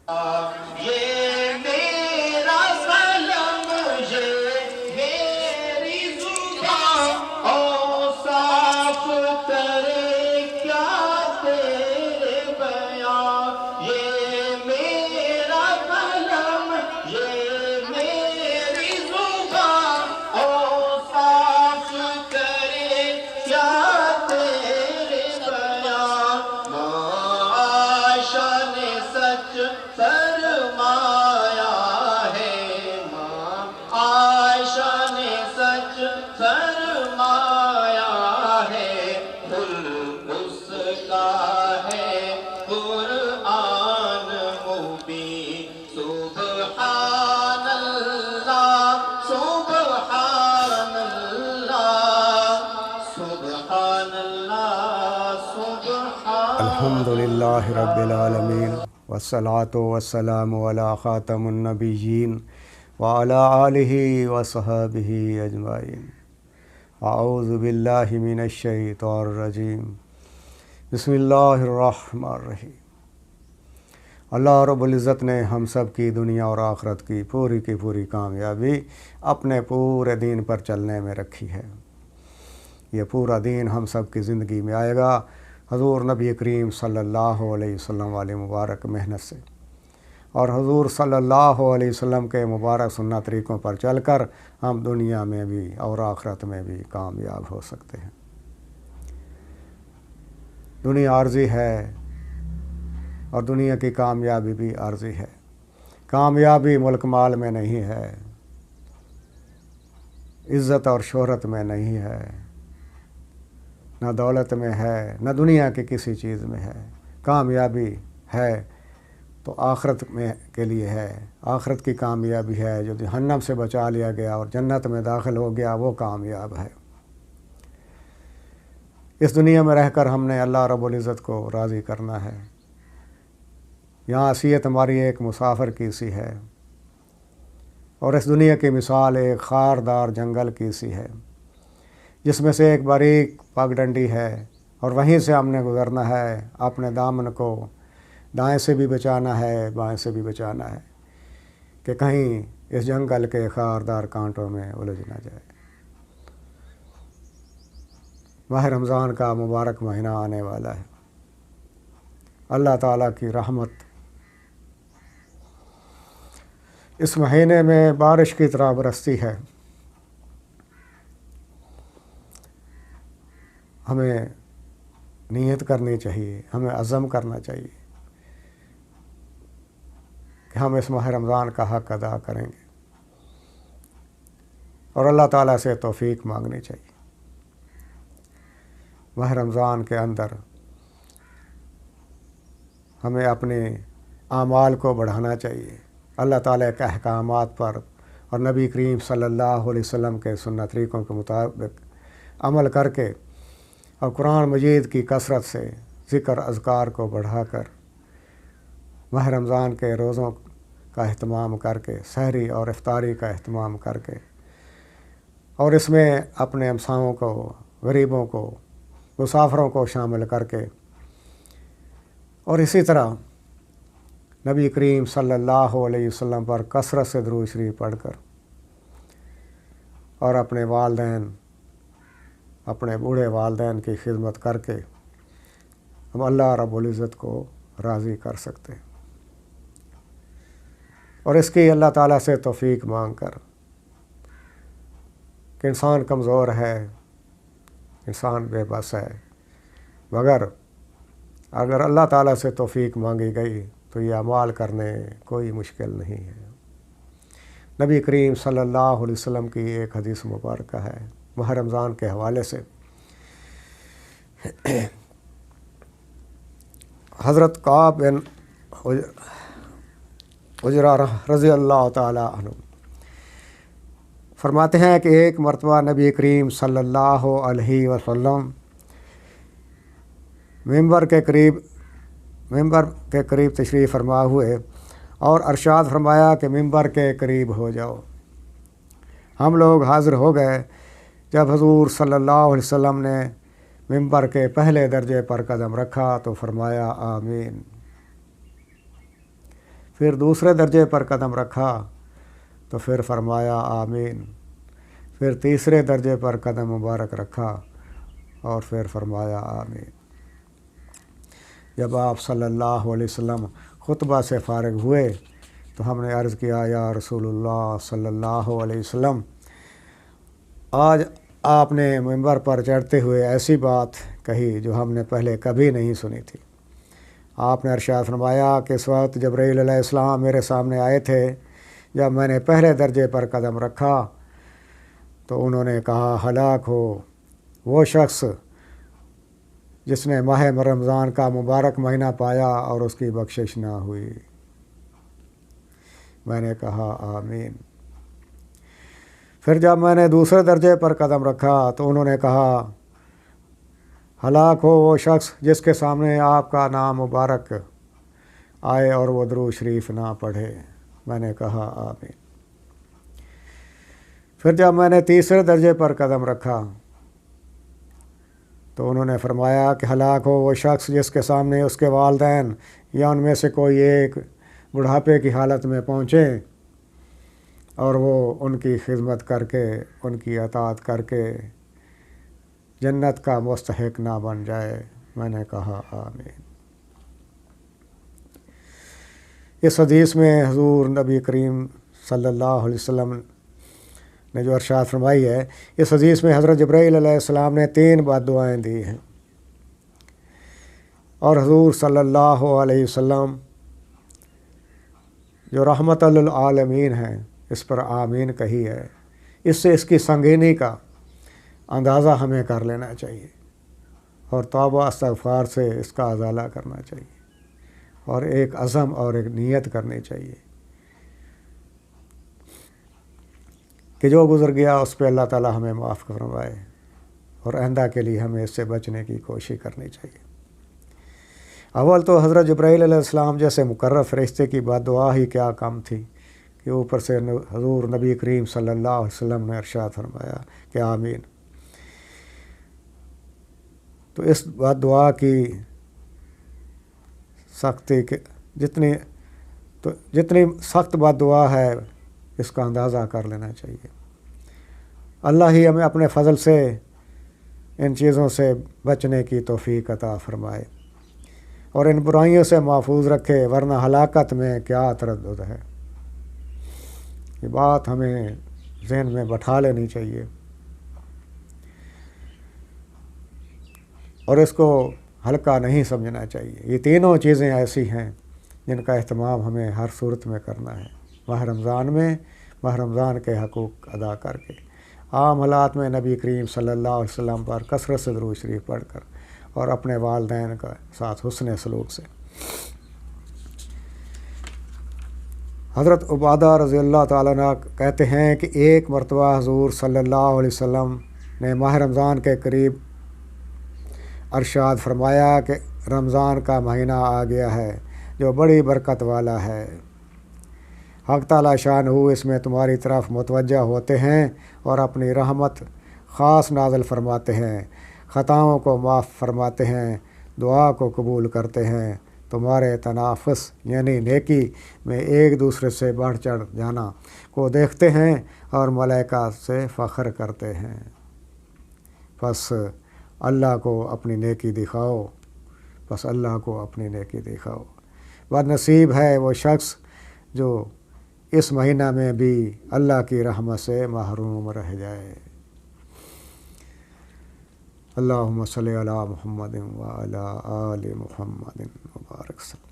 یہ میرا قلم، یہ میری زبان، اوصاف کرے کیا تیرے بیان۔ یہ میرا قلم، یہ میری زبان، اوصاف کرے کیا تیرے بیان۔ معاشہ نے سچ فرمایا ہے، ماں عائشہ نے سچ فرمایا ہے، دل اس کا ہے قرآن مبین۔ سبحان اللہ، سبحان اللہ، سبحان اللہ، سبحان الحمدللہ رب العالمین، والصلاة والسلام علی خاتم النبیین وعلی آلہ وصحبہ اجمعین۔ اعوذ باللہ من الشیطان الرجیم، بسم اللہ الرحمن الرحیم۔ اللہ رب العزت نے ہم سب کی دنیا اور آخرت کی پوری کامیابی اپنے پورے دین پر چلنے میں رکھی ہے۔ یہ پورا دین ہم سب کی زندگی میں آئے گا حضور نبی کریم صلی اللہ علیہ وسلم والی مبارک محنت سے، اور حضور صلی اللہ علیہ وسلم کے مبارک سنت طریقوں پر چل کر ہم دنیا میں بھی اور آخرت میں بھی کامیاب ہو سکتے ہیں۔ دنیا عارضی ہے اور دنیا کی کامیابی بھی عارضی ہے۔ کامیابی ملک مال میں نہیں ہے، عزت اور شہرت میں نہیں ہے، نہ دولت میں ہے، نہ دنیا کی کسی چیز میں ہے۔ کامیابی ہے تو آخرت میں کے لیے ہے۔ آخرت کی کامیابی ہے جو جہنم سے بچا لیا گیا اور جنت میں داخل ہو گیا، وہ کامیاب ہے۔ اس دنیا میں رہ کر ہم نے اللہ رب العزت کو راضی کرنا ہے۔ یہاں حیثیت ہماری ایک مسافر کی سی ہے، اور اس دنیا کی مثال ایک خاردار جنگل کی سی ہے، جس میں سے ایک باریک پگڈنڈی ہے، اور وہیں سے ہم نے گزرنا ہے۔ اپنے دامن کو دائیں سے بھی بچانا ہے، بائیں سے بھی بچانا ہے، کہ کہیں اس جنگل کے خاردار کانٹوں میں الجھ نہ جائے۔ ماہ رمضان کا مبارک مہینہ آنے والا ہے۔ اللہ تعالیٰ کی رحمت اس مہینے میں بارش کی طرح برستی ہے۔ ہمیں نیت کرنی چاہیے، ہمیں عزم کرنا چاہیے کہ ہم اس ماہ رمضان کا حق ادا کریں گے، اور اللہ تعالیٰ سے توفیق مانگنی چاہیے۔ ماہ رمضان کے اندر ہمیں اپنے اعمال کو بڑھانا چاہیے، اللہ تعالیٰ کے احکامات پر اور نبی کریم صلی اللہ علیہ وسلم کے سنت طریقوں کے مطابق عمل کر کے، اور قرآن مجید کی کثرت سے ذکر اذکار کو بڑھا کر ماہ رمضان کے روزوں کا اہتمام کر کے، سحری اور افطاری کا اہتمام کر کے، اور اس میں اپنے ہمسایوں کو، غریبوں کو، مسافروں کو شامل کر کے، اور اسی طرح نبی کریم صلی اللہ علیہ وسلم پر کثرت سے درود شریف پڑھ کر، اور اپنے والدین، اپنے بوڑھے والدین کی خدمت کر کے ہم اللہ رب العزت کو راضی کر سکتے ہیں۔ اور اس کی اللہ تعالیٰ سے توفیق مانگ کر کہ انسان کمزور ہے، انسان بے بس ہے، مگر اگر اللہ تعالیٰ سے توفیق مانگی گئی تو یہ اعمال کرنے کوئی مشکل نہیں ہے۔ نبی کریم صلی اللہ علیہ وسلم کی ایک حدیث مبارکہ ہے ماہ رمضان کے حوالے سے۔ حضرت کعب بن عجرہ رضی اللہ تعالیٰ عنہ فرماتے ہیں کہ ایک مرتبہ نبی کریم صلی اللہ علیہ وسلم ممبر کے قریب تشریف فرما ہوئے اور ارشاد فرمایا کہ ممبر کے قریب ہو جاؤ۔ ہم لوگ حاضر ہو گئے۔ جب حضور صلی اللہ علیہ وسلم نے ممبر کے پہلے درجے پر قدم رکھا تو فرمایا آمین۔ پھر دوسرے درجے پر قدم رکھا تو پھر فرمایا آمین. پھر تیسرے درجے پر قدم مبارک رکھا اور پھر فرمایا آمین. جب آپ صلی اللہ علیہ وسلم خطبہ سے فارغ ہوئے تو ہم نے عرض کیا یا رسول اللہ صلی اللہ علیہ وسلم، آج آپ نے منبر پر چڑھتے ہوئے ایسی بات کہی جو ہم نے پہلے کبھی نہیں سنی تھی. آپ نے ارشاد فرمایا کہ اس وقت جبرائیل علیہ السلام میرے سامنے آئے تھے. جب میں نے پہلے درجے پر قدم رکھا تو انہوں نے کہا ہلاک ہو وہ شخص جس نے ماہ رمضان کا مبارک مہینہ پایا اور اس کی بخشش نہ ہوئی. میں نے کہا آمین. پھر جب میں نے دوسرے درجے پر قدم رکھا تو انہوں نے کہا ہلاک ہو وہ شخص جس کے سامنے آپ کا نام مبارک آئے اور وہ درود شریف نہ پڑھے. میں نے کہا آمین. پھر جب میں نے تیسرے درجے پر قدم رکھا تو انہوں نے فرمایا کہ ہلاک ہو وہ شخص جس کے سامنے اس کے والدین یا ان میں سے کوئی ایک بڑھاپے کی حالت میں پہنچیں اور وہ ان کی خدمت کر کے ان کی اطاعت کر کے جنت کا مستحق نہ بن جائے. میں نے کہا آمین. اس حدیث میں حضور نبی کریم صلی اللہ علیہ وسلم نے جو ارشاد فرمائی ہے، اس حدیث میں حضرت جبرائیل علیہ السلام نے 3 بد دعائیں دی ہیں اور حضور صلی اللہ علیہ وسلم جو رحمت للعالمین ہیں اس پر آمین کہی ہے. اس سے اس کی سنگینی کا اندازہ ہمیں کر لینا چاہیے اور توبہ استغفار سے اس کا ازالہ کرنا چاہیے اور ایک عزم اور ایک نیت کرنی چاہیے کہ جو گزر گیا اس پہ اللہ تعالی ہمیں معاف فرمائے اور آئندہ کے لیے ہمیں اس سے بچنے کی کوشش کرنی چاہیے. اول تو حضرت جبرائیل علیہ السلام جیسے مقرر فرشتے کی بد دعا ہی کیا کام تھی کہ اوپر سے حضور نبی کریم صلی اللہ علیہ وسلم نے ارشاد فرمایا کہ آمین. تو اس بد دعا کی سختی کے جتنی سخت بد دعا ہے اس کا اندازہ کر لینا چاہیے. اللہ ہی ہمیں اپنے فضل سے ان چیزوں سے بچنے کی توفیق عطا فرمائے اور ان برائیوں سے محفوظ رکھے، ورنہ ہلاکت میں کیا تردد ہے. یہ بات ہمیں ذہن میں بٹھا لینی چاہیے اور اس کو ہلکا نہیں سمجھنا چاہیے. یہ تینوں چیزیں ایسی ہیں جن کا اہتمام ہمیں ہر صورت میں کرنا ہے. ماہ رمضان میں ماہ رمضان کے حقوق ادا کر کے، عام حالات میں نبی کریم صلی اللہ علیہ وسلم پر کثرت سے درود شریف پڑھ کر اور اپنے والدین کا ساتھ حسن سلوک سے. حضرت عبادہ رضی اللہ تعالیٰ عنہ کہتے ہیں کہ ایک مرتبہ حضور صلی اللہ علیہ وسلم نے ماہ رمضان کے قریب ارشاد فرمایا کہ رمضان کا مہینہ آ گیا ہے جو بڑی برکت والا ہے. حق تعالیٰ شان ہو اس میں تمہاری طرف متوجہ ہوتے ہیں اور اپنی رحمت خاص نازل فرماتے ہیں، خطاؤں کو معاف فرماتے ہیں، دعا کو قبول کرتے ہیں، تمہارے تنافس یعنی نیکی میں ایک دوسرے سے بڑھ چڑھ جانا کو دیکھتے ہیں اور ملائکہ سے فخر کرتے ہیں. پس اللہ کو اپنی نیکی دکھاؤ، بد نصیب ہے وہ شخص جو اس مہینہ میں بھی اللہ کی رحمت سے محروم رہ جائے. اللہم صلی علی محمد وعلی آل محمد وبارک وسلم.